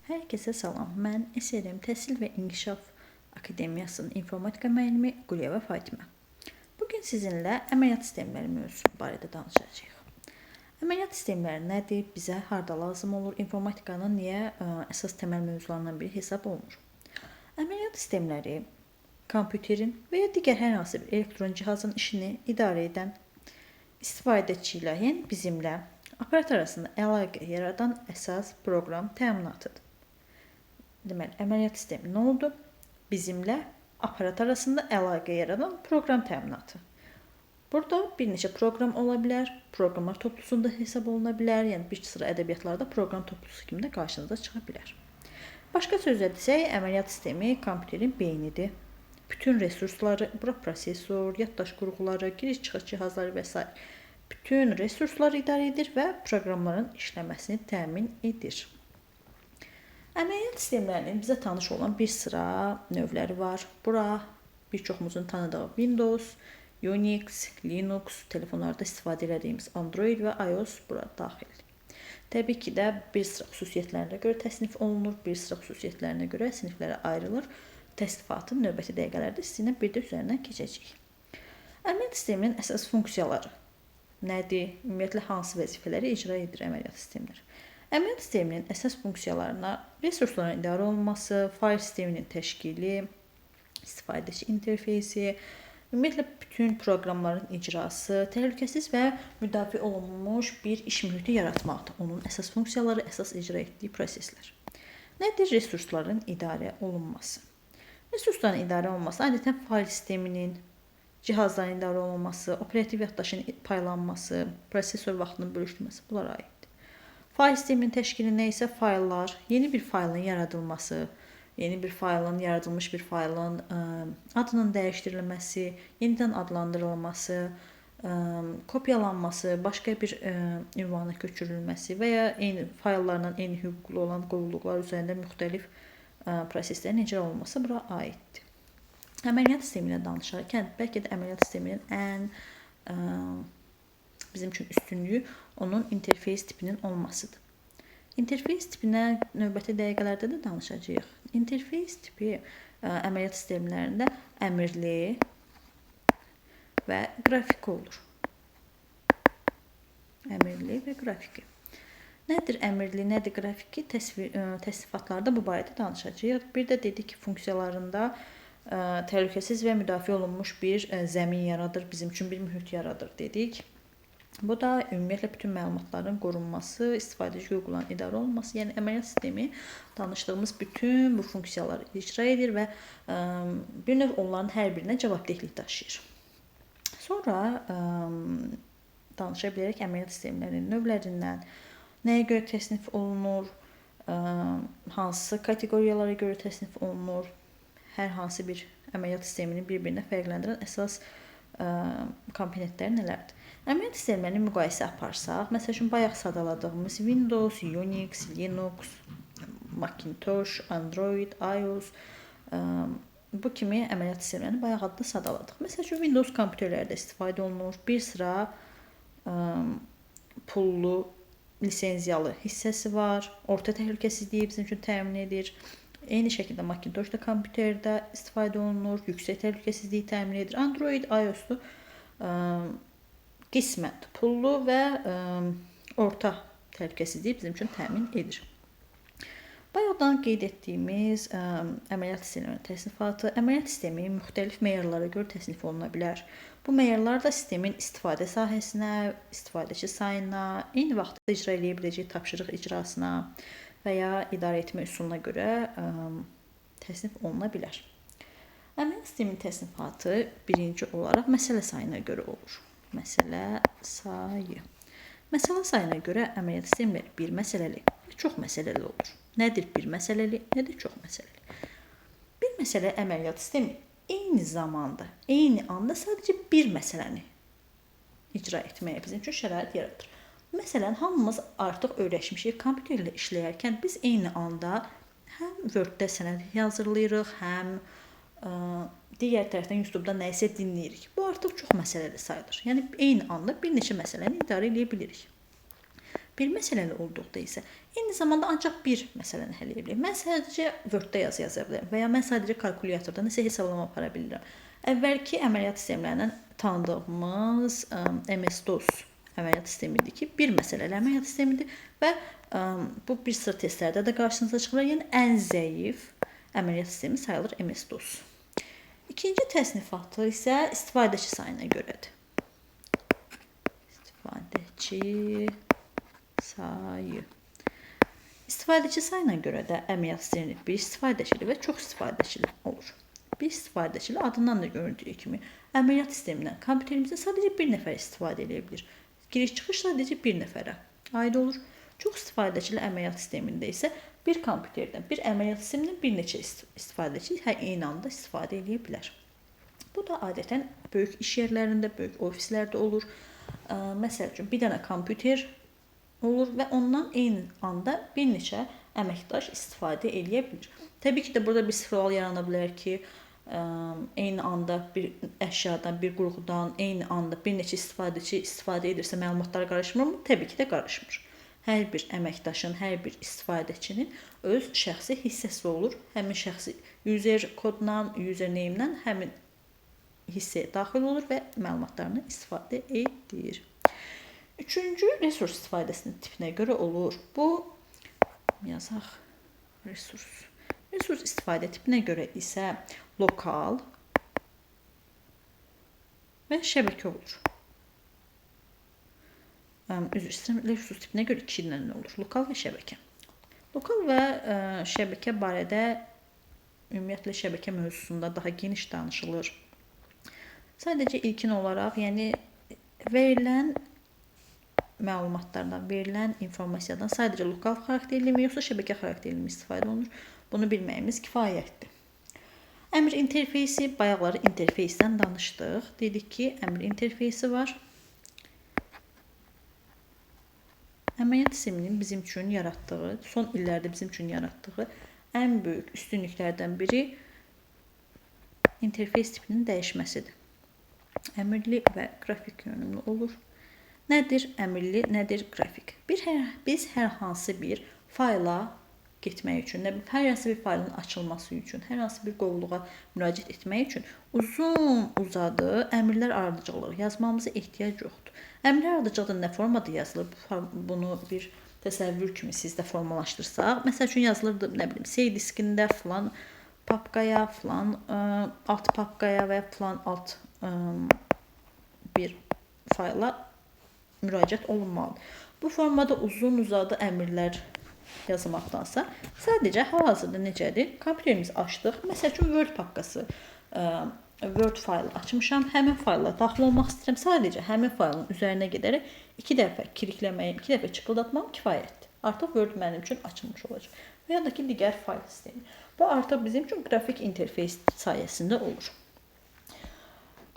Herkese salam. Mən SLM Təhsil və İnkişaf Akademiyasının informatika müəllimi Quliyeva Fatimə. Bugün sizinlə əməliyyat sistemləri mövzusu barədə danışacağıq. Əməliyyat sistemləri nədir? Bizə harda lazım olur? İnformatikanın niyə əsas təməl mövzularından biri hesab olunur? Əməliyyat sistemləri kompüterin və ya digər hər hansı bir elektron cihazın işini idarə edən istifadəçi ilə, yəni bizimlə aparat arasında əlaqə yaradan əsas proqram təminatıdır. Deməli, əməliyyat sistemi nə oldu? Bizimlə aparat arasında əlaqə yaradan proqram təminatı. Burada bir neçə proqram ola bilər, proqramlar toplusunda hesab oluna bilər, yəni bir sıra ədəbiyyatlarda proqram toplusu kimi də qarşınıza çıxa bilər. Başqa sözlə desək, əməliyyat sistemi kompüterin beynidir. Bütün resursları, bura prosesor, yaddaş qurğuları, giriş-çıxış cihazları və s. bütün resursları idarə edir və proqramların işləməsini təmin edir. Əməliyyat sistemlərinin bizə tanış olan bir sıra növləri var. Bura bir çoxumuzun tanıdığı Windows, Unix, Linux, telefonlarda istifadə etdiyimiz Android və iOS bura daxildir. Təbii ki də bir sıra xüsusiyyətlərinə görə təsnif olunur, bir sıra xüsusiyyətlərinə görə siniflərə ayrılır. Təsnifatın növbəti dəqiqələrdə sizinlə bir də üzərindən keçəcəyik. Əməliyyat sisteminin əsas funksiyaları nədir? Ümumiyyətlə hansı vəzifələri icra edir əməliyyat sistemləri? Əməliyyat sisteminin əsas funksiyalarına resursların idarə olunması, fayl sisteminin təşkili, istifadəçi interfeysi, ümumiyyətlə bütün proqramların icrası, təhlükəsiz və müdafiə olunmuş bir iş mühiti yaratmaqdır. Onun əsas funksiyaları, əsas icra etdiyi proseslər. Nədir resursların idarə olunması? Resursların idarə olunması adətən fayl sisteminin, cihazların idarə olunması, operativ yaddaşın paylanması, prosesor vaxtının bölüşdürülməsi bunlara aiddir. Fayl sisteminin təşkilinə isə fayllar, yeni bir faylın yaradılması, yeni bir faylın, yaradılmış bir faylın adının dəyişdirilməsi, yenidən adlandırılması, kopyalanması, başqa bir ünvana köçürülməsi və ya eyni fayllarla eyni hüquqlu olan qovluqlar üzərində müxtəlif proseslərin icra olunması bura aiddir. Əməliyyat sistemi ilə danışarkən bəlkə də əməliyyat sisteminin ən bizim üçün üstünlüyü onun interfeys tipinin olmasıdır. İnterfeys tipinə növbəti dəqiqələrdə də danışacağıq. İnterfeys tipi əməliyyat sistemlərində əmrli və qrafiki olur. Əmrli və qrafiki. Nədir əmrli, nədir qrafiki? Təsnifatlarda bu barədə danışacağıq. Bir də dedik ki, funksiyalarında təhlükəsiz və müdafiə olunmuş bir zəmin yaradır, bizim üçün bir mühit yaradır dedik. Bu da ümumiyyətlə bütün məlumatların qorunması, istifadəçi hüquqlarının idarə olunması, yəni əməliyyat sistemi danışdığımız bütün bu funksiyaları icra edir və bir növ onların hər birinə cavabdehlik daşıyır. Sonra danışa bilərək əməliyyat sistemlərinin növlərindən, nəyə görə təsnif olunur, hansı kateqoriyalara görə təsnif olunur, hər hansı bir əməliyyat sistemini bir-birinə fərqləndirən əsas komponentləri nələrdir? Əməliyyat sistemlərini müqayisə aparsaq, məsəl üçün bayaq sadaladığımız Windows, Unix, Linux, Macintosh, Android, iOS bu kimi əməliyyat sistemlərini bayaq adını sadaladıq. Məsəl üçün Windows kompüterlərdə istifadə olunur. Bir sıra pullu, lisenziyalı hissəsi var. Orta təhlükəsizliyi bizim üçün təmin edir. Eyni şəkildə Macintosh da kompüterdə istifadə olunur. Yüksək təhlükəsizliyi təmin edir. Android, iOS-da qismən pullu və orta təhlükəsizliyi bizim üçün təmin edir. Bayaqdan qeyd etdiyimiz əməliyyat sisteminin təsnifatı, əməliyyat sistemi müxtəlif meyarlara görə təsnif oluna bilər. Bu meyarlar da sistemin istifadə sahəsinə, istifadəçi sayına, eyni vaxtda icra edə biləcək tapşırıq icrasına və ya idarə etmə üsuluna görə təsnif oluna bilər. Əməliyyat sisteminin təsnifatı birinci olaraq məsələ sayına görə olur. Məsələ sayı. Məsələ sayına görə əməliyyat sistemləri bir məsələli və çox məsələli olur. Nədir bir məsələli, nədir çox məsələli? Bir məsələ əməliyyat sistemi eyni zamanda, eyni anda sadəcə bir məsələni icra etməyə bizim üçün şərait yaradır. Məsələn, hamımız artıq öyrəşmişik, kompüterlə işləyərkən biz eyni anda həm Word-də sənəd hazırlayırıq, həm digər tərəfdən YouTube-da nəyisə dinləyirik. Bu artıq çox məsələli sayılır. Yəni, eyni anda bir neçə məsələni idarə edə bilirik. Bir məsələli olduqda isə eyni zamanda ancaq bir məsələni həll edə bilərik. Mən sadəcə Word-da yaza bilərəm və ya mən sadəcə kalkulyatorda nəsə hesablama apara bilirəm. Əvvəlki əməliyyat sistemlərindən tanıdığımız MS-DOS əməliyyat sistemi idi ki, bir məsələli əməliyyat sistemidir və bu bir sıra testlərdə də qarşınıza çıxır. Yəni ən zəif əməliyyat sistemi sayılır MS-DOS. İkinci təsnifatı isə istifadəçi sayına görədir. İstifadəçi sayı. İstifadəçi sayına görə də əməliyyat sistemi bir istifadəçili və çox istifadəçili olur. Bir istifadəçili adından da göründüyü kimi əməliyyat sistemindən kompüterimizdə sadəcə bir nəfər istifadə edə bilir. Giriş-çıxış sadəcə bir nəfərə aid olur. Çox istifadəçili əməliyyat sistemində isə bir kompüterdən, bir əməliyyat sistemindən bir neçə istifadəçi eyni anda istifadə edə bilər. Bu da adətən böyük iş yerlərində, böyük ofislərdə olur. Məsəl üçün, bir dənə kompüter olur və ondan eyni anda bir neçə əməkdaş istifadə edə bilir. Təbii ki də burada bir sual yarana bilər ki, eyni anda bir əşyadan, bir qurğudan, eyni anda bir neçə istifadəçi istifadə edirsə məlumatlar qarışmırmı? Təbii ki də qarışmır. Hər bir əməkdaşın, hər bir istifadəçinin öz şəxsi hissəsi olur. Həmin şəxsi user kodla, user name-lə həmin hissəyə daxil olur və məlumatlarını istifadə edir. Üçüncü, resurs istifadəsinin tipinə görə olur. Bu, yazaq, resurs. Resurs istifadə tipinə görə isə lokal və şəbəkə olur. Üzr istəyirəm, resurs tipinə görə iki ilə olur. Lokal və şəbəkə. Lokal və şəbəkə barədə ümumiyyətlə şəbəkə mövzusunda daha geniş danışılır. Sadəcə ilkin olaraq, yəni verilən məlumatlardan, verilən informasiyadan sadəcə lokal xarakterli mi, yoxsa şəbəkə xarakterli mi istifadə olunur? Bunu bilməyimiz kifayətdir. Əmr interfeysi, bayaqları interfeysdən danışdıq. Dedik ki, əmr interfeysi var. Əməliyyat sisteminin bizim üçün yaratdığı, son illərdə bizim üçün yaratdığı ən böyük üstünlüklərdən biri interfeys tipinin dəyişməsidir. Əmrli və qrafik yönümlü olur. Nədir əmrli, nədir qrafik? Biz hər hansı bir fayla getmək üçün, hər hansı bir faylın açılması üçün, hər hansı bir qovluğa müraciət etmək üçün uzun-uzadı əmrlər ardıcıllığı yazmamıza ehtiyac yoxdur. Əmrlər ardıcılığı nə formada yazılır? Bunu bir təsəvvür kimi sizdə formalaşdırsaq, məsəl üçün yazılırdı, nə bilim, C diskində filan papkaya, filan alt papkaya və filan alt bir fayla müraciət olunmalıdır. Bu formada uzun-uzadı əmrlər yazmaqdansa, sadəcə hal-hazırda necədir? Kompüterimizi açdıq. Məsəl üçün Word papkası, Word faylı açmışam. Həmin fayla daxil olmaq istəyirəm. Sadəcə həmin faylın üzərinə gedərək 2 dəfə klikləməyim, 2 dəfə çıqıldatmam kifayətdir. Artıq Word mənim üçün açılmış olacaq. Və ya da ki, digər fayl sistemi. Bu artıq bizim üçün qrafik interfeys sayəsində olur.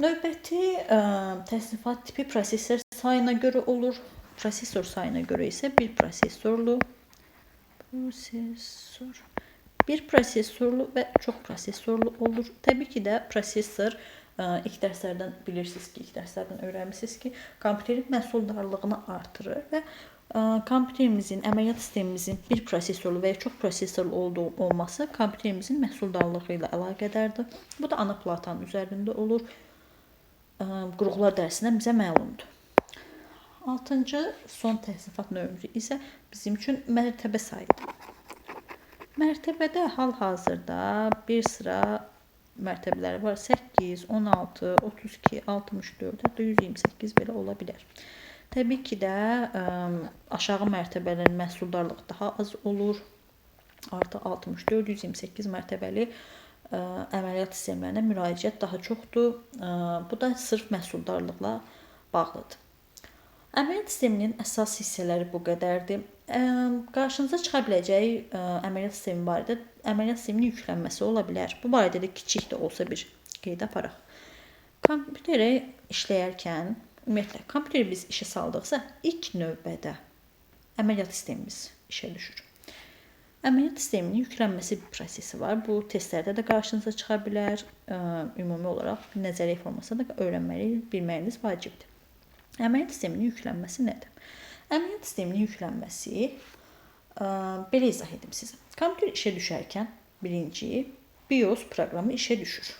Növbəti təsnifat tipi prosesor sayına görə olur. Prosesor sayına görə isə bir prosesorlu və çox prosesorlu olur. Təbii ki də prosesor ilk dərslərdən bilirsiniz ki, ilk dərslərdən öyrənmişsiniz ki, kompüterin məhsuldarlığını artırır və kompüterimizin, əməliyyat sistemimizin bir prosesorlu və ya çox prosesorlu olması kompüterimizin məhsuldarlığı ilə əlaqədardır. Bu da ana platanın üzərində olur. Qurğular dərsindən bizə məlumdur. 6-cı son təsnifat növü isə bizim üçün mərtəbə sayıdır. Mərtəbədə hal-hazırda bir sıra mərtəbələri var. 8, 16, 32, 64, hətta 128 belə ola bilər. Təbii ki də aşağı mərtəbələrin məhsuldarlığı daha az olur. Artıq 64, 128 mərtəbəli əməliyyat sistemlərinə müraciət daha çoxdur. Bu da sırf məhsuldarlıqla bağlıdır. Əməliyyat sisteminin əsas hissələri bu qədərdir. Qarşınıza çıxa biləcək əməliyyat sistemi barədə əməliyyat sisteminin yüklənməsi ola bilər. Bu barədə də kiçik də olsa bir qeyd aparaq. Kompüterə işləyərkən, ümumiyyətlə, kompüteri biz işə saldıqsa, ilk növbədə əməliyyat sistemimiz işə düşür. Əməliyyat sisteminin yüklənməsi bir prosesi var. Bu testlərdə də qarşınıza çıxa bilər. Ümumi olaraq nəzəriyyə formasında da öyrənməli, bilməyiniz vacibdir. Əməliyyat sisteminin yüklənməsi nədir? Əməliyyat sisteminin yüklənməsi belə izah edim sizə. Kompüter işə düşərkən birinci BIOS proqramı işə düşür.